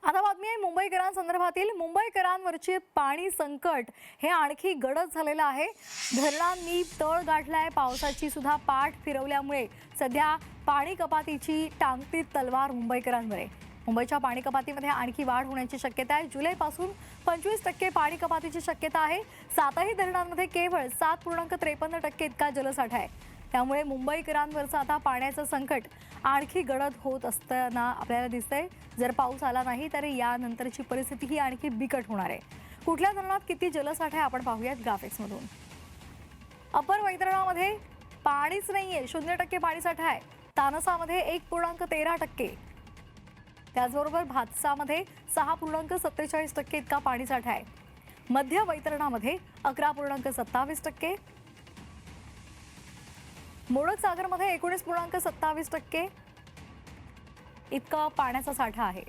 आता बातमी आहे मुंबईकरांसंदर्भातील. मुंबईकरांवरची पाणी संकट हे आणखी गडद झालेलं आहे. धरणांनी तळ गाठलाय. पावसाची सुद्धा पाठ फिरवल्यामुळे सध्या पाणी कपातीची टांगती तलवार मुंबईकरांवर आहे. मुंबईच्या पाणी कपातीमध्ये आणखी वाढ होण्याची शक्यता आहे. जुलैपासून 25% पाणी कपातीची शक्यता आहे. 7ही धरणांमध्ये केवळ 7.53% इतका जलसाठा आहे. त्यामुळे मुंबईकरांवरचं आता पाण्याचं संकट आणखी गडद होत असताना आपल्याला दिसतंय. जर पाऊस आला नाही तर यानंतरची परिस्थिती ही आणखी बिकट होणार आहे. कुठल्या धरणात किती जलसाठा आहे आपण पाहूयात ग्राफिक्समधून. अपर वैतरणामध्ये पाणीच नाहीये, 0% पाणीसाठा आहे. तानसामध्ये 1.13%, त्याचबरोबर भातसामध्ये 6.47% इतका पाणीसाठा आहे. मध्य वैतरणामध्ये 11.27%, मोडक सागरमध्ये 19.27% इतका पाण्याचा साठा आहे.